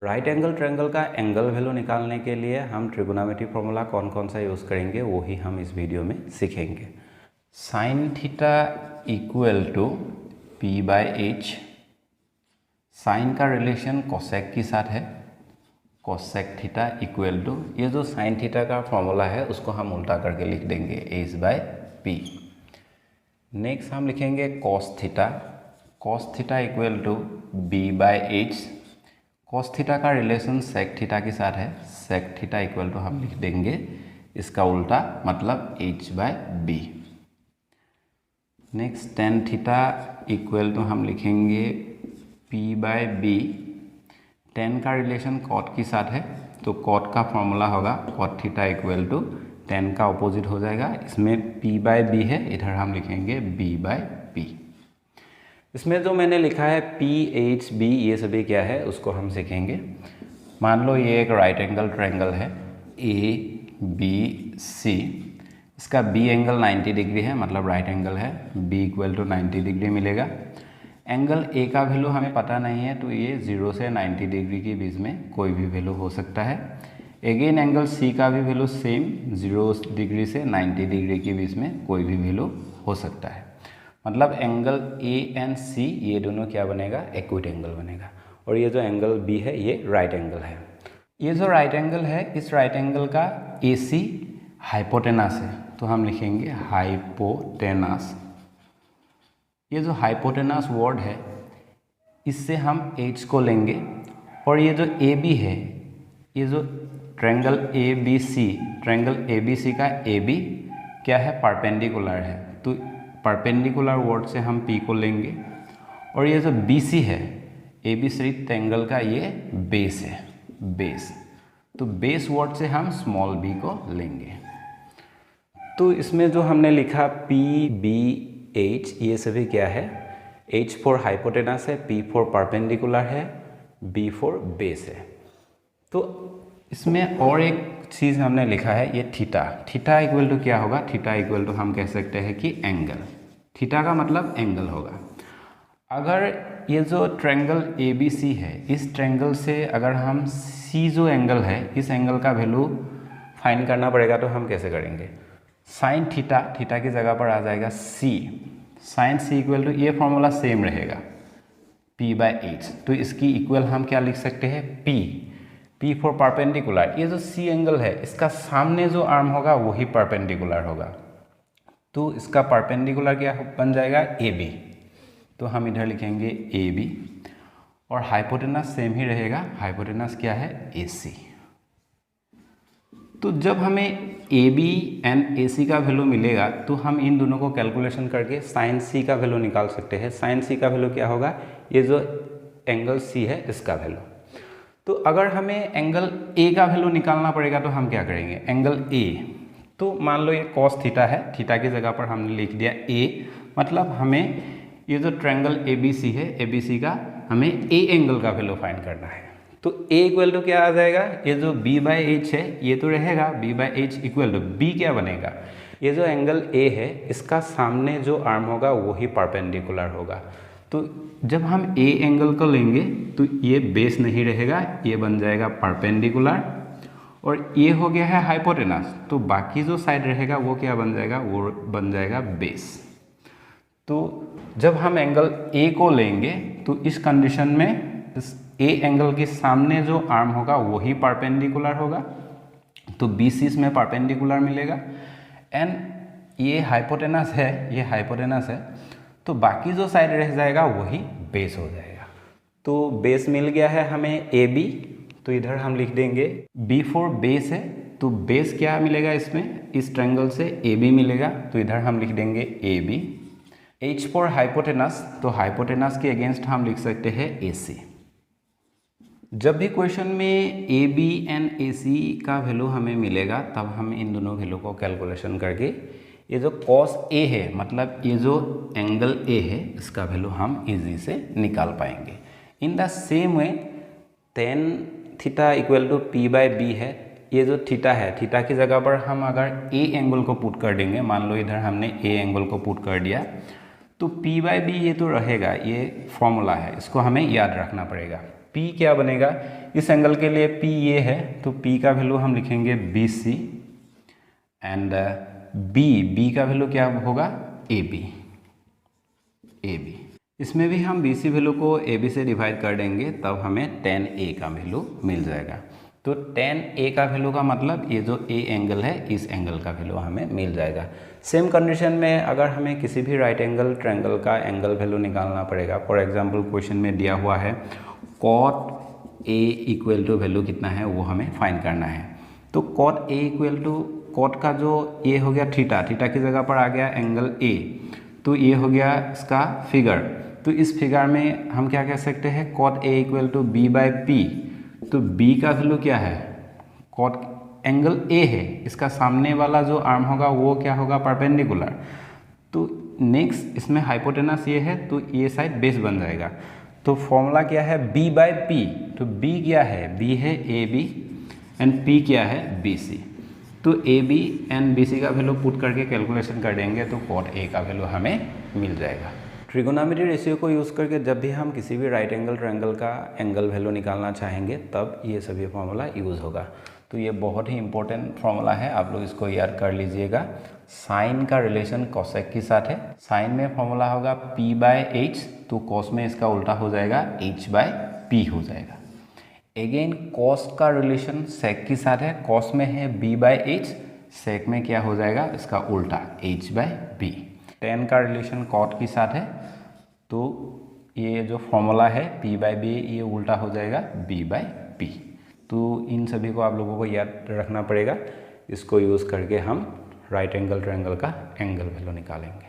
Right angle triangle का angle value निकालने के लिए हम ट्रिगोनोमेट्री फॉर्मूला कौन कौन सा यूज़ करेंगे वो ही हम इस वीडियो में सीखेंगे। Sine theta equal to P by H. Sine का रिलेशन कोसेक के साथ है। कोसेक थीटा इक्वल टू, ये जो साइन थीटा का फॉर्मूला है उसको हम उल्टा करके लिख देंगे एच बाय पी। नेक्स्ट हम लिखेंगे cos theta. Cos theta equal to B by H. Cos theta का रिलेशन सेक थीटा के साथ है। सेक थीटा इक्वल टू हम लिख देंगे इसका उल्टा, मतलब H by B. Next tan theta equal to हम लिखेंगे पी बाय बी। टेन का रिलेशन कॉट के साथ है, तो कॉट का फॉर्मूला होगा cot theta equal to tan का अपोजिट हो जाएगा। इसमें पी बाय बी है, इधर हम लिखेंगे बी बाय पी। इसमें जो मैंने लिखा है पी एच बी, ये सभी क्या है उसको हम सीखेंगे। मान लो ये एक राइट एंगल ट्रायंगल है ए बी सी। इसका बी एंगल 90 डिग्री है, मतलब राइट एंगल है। बी इक्वल टू 90 डिग्री मिलेगा। एंगल ए का वैल्यू हमें पता नहीं है, तो ये 0 से 90 डिग्री के बीच में कोई भी वैल्यू हो सकता है। अगेन एंगल सी का भी वैल्यू सेम, 0 डिग्री से 90 डिग्री के बीच में कोई भी वैल्यू हो सकता है। मतलब एंगल ए एंड सी ये दोनों क्या बनेगा, एक्यूट एंगल बनेगा। और ये जो एंगल बी है ये राइट एंगल है। ये जो राइट एंगल है, इस राइट एंगल का ए सी हाइपोटेनस है, तो हम लिखेंगे हाइपोटेनस। ये जो हाइपोटेनस वर्ड है इससे हम एच को लेंगे, और ये जो ए बी है, ये जो triangle A B C, triangle A B C का ए बी क्या है, परपेंडिकुलर है, तो परपेंडिकुलर वर्ड से हम पी को लेंगे। और ये जो बी सी है, ए बी सी ट्रायंगल का ये बेस है, बेस, तो बेस वर्ड से हम स्मॉल बी को लेंगे। तो इसमें जो हमने लिखा पी बी एच, ये सभी क्या है, एच फॉर हाइपोटेनस है, पी फॉर परपेंडिकुलर है, बी फॉर बेस है। तो इसमें और एक चीज़ हमने लिखा है ये थीटा। थीटा इक्वल टू क्या होगा, थीटा इक्वल टू हम कह सकते हैं कि एंगल। थीटा का मतलब एंगल होगा। अगर ये जो ट्रायंगल ए बी सी है, इस ट्रायंगल से अगर हम सी जो एंगल है, इस एंगल का वैल्यू फाइंड करना पड़ेगा, तो हम कैसे करेंगे। साइन थीटा, थीटा की जगह पर आ जाएगा सी। साइन सी इक्वल टू, ये फॉर्मूला सेम रहेगा पी बाय एच, तो इसकी इक्वल हम क्या लिख सकते हैं, पी। पी फॉर परपेंडिकुलर, ये जो सी एंगल है इसका सामने जो आर्म होगा वही परपेंडिकुलर होगा, तो इसका परपेंडिकुलर क्या बन जाएगा, ए बी, तो हम इधर लिखेंगे ए बी। और हाइपोटेनस सेम ही रहेगा, हाइपोटेनस क्या है, ए सी। तो जब हमें ए बी एंड ए सी का वैल्यू मिलेगा, तो हम इन दोनों को कैलकुलेशन करके साइन सी का वैल्यू निकाल सकते हैं। साइन सी का वैल्यू क्या होगा, ये जो एंगल सी है इसका वैल्यू। तो अगर हमें एंगल ए का वैल्यू निकालना पड़ेगा, तो हम क्या करेंगे, एंगल ए, तो मान लो ये कॉस थीटा है, थीटा की जगह पर हमने लिख दिया ए, मतलब हमें ये जो ट्रायंगल ए बी सी है, ए बी सी का हमें ए एंगल का वैल्यू फाइंड करना है। तो ए इक्वल टू क्या आ जाएगा, ये जो बी बाय एच है ये तो रहेगा, B by H equal to B क्या बनेगा, ये जो एंगल ए है इसका सामने जो आर्म होगा वही परपेंडिकुलर होगा। तो जब हम ए एंगल को लेंगे तो ये बेस नहीं रहेगा, ये बन जाएगा परपेंडिकुलर, और ये हो गया है हाइपोटेनस, तो बाकी जो साइड रहेगा वो क्या बन जाएगा, वो बन जाएगा बेस। तो जब हम एंगल ए को लेंगे तो इस कंडीशन में इस ए एंगल के सामने जो आर्म होगा वही परपेंडिकुलर होगा, तो बी सी इसमें परपेंडिकुलर मिलेगा। एंड ये हाइपोटेनस है, ये हाइपोटेनस है, तो बाकी जो साइड रह जाएगा वही बेस हो जाएगा। तो बेस मिल गया है हमें ए बी, तो इधर हम लिख देंगे बी फॉर बेस है, तो बेस क्या मिलेगा इसमें, इस ट्रायंगल से ए बी मिलेगा, तो इधर हम लिख देंगे A B. H for hypotenuse, तो हाइपोटेनस के अगेंस्ट हम लिख सकते हैं ए सी। जब भी क्वेश्चन में ए बी एंड ए सी का वैल्यू हमें मिलेगा, तब हम इन दोनों वैल्यू को कैलकुलेशन करके ये जो कॉस ए है, मतलब ये जो एंगल ए है, इसका वैल्यू हम इजी से निकाल पाएंगे। In the same way tan theta equal to P by B है, ये जो थीटा है, थीटा की जगह पर हम अगर ए एंगल को पुट कर देंगे, मान लो इधर हमने ए एंगल को पुट कर दिया, तो पी बाय बी ये तो रहेगा, ये फॉर्मूला है, इसको हमें याद रखना पड़ेगा। P क्या बनेगा, इस एंगल के लिए P ये है तो P का वैल्यू हम लिखेंगे BC एंड B का वैल्यू क्या होगा AB। इसमें भी हम BC वैल्यू को AB से डिवाइड कर देंगे तब हमें tan A का वैल्यू मिल जाएगा। तो tan A का वैल्यू का मतलब ये जो A एंगल है इस एंगल का वैल्यू हमें मिल जाएगा। सेम कंडीशन में अगर हमें किसी भी राइट एंगल ट्रायंगल का एंगल वैल्यू निकालना पड़ेगा, फॉर एग्जांपल क्वेश्चन में दिया हुआ है cot A equal to value कितना है वो हमें फाइंड करना है। तो cot A equal to cot का जो A हो गया थीटा की जगह पर आ गया एंगल A, तो ये हो गया इसका फिगर। तो इस फिगर में हम क्या कह सकते हैं cot A equal to B by P। तो B का वैल्यू क्या है, cot एंगल A है, इसका सामने वाला जो आर्म होगा वो क्या होगा परपेंडिकुलर। तो नेक्स्ट इसमें हाइपोटेनस ये है तो ये साइड बेस बन जाएगा। तो फॉर्मूला क्या है B बाई P। तो B क्या है, B है AB एंड P क्या है BC। तो AB एंड BC का वैल्यू पुट करके कैलकुलेशन कर देंगे तो cot A का वैल्यू हमें मिल जाएगा। ट्रिगोनोमेट्री रेशियो को यूज़ करके जब भी हम किसी भी राइट एंगल ट्रायंगल का एंगल वैल्यू निकालना चाहेंगे तब ये सभी फॉर्मूला यूज़ होगा। तो ये बहुत ही इंपॉर्टेंट फॉर्मूला है, आप लोग इसको याद कर लीजिएगा। साइन का रिलेशन कॉसेक के साथ है। साइन में फॉर्मूला होगा P बाय H, तो कॉस में इसका उल्टा हो जाएगा H बाय P हो जाएगा। अगेन कॉस का रिलेशन सेक के साथ है। कॉस में है B बाय H, सेक में क्या हो जाएगा इसका उल्टा H बाय B। टेन का रिलेशन कॉट के साथ है, तो ये जो फॉर्मूला है P बाय B ये उल्टा हो जाएगा B बाय P। तो इन सभी को आप लोगों को याद रखना पड़ेगा, इसको यूज़ करके हम राइट एंगल ट्रायंगल का एंगल वैल्यू निकालेंगे।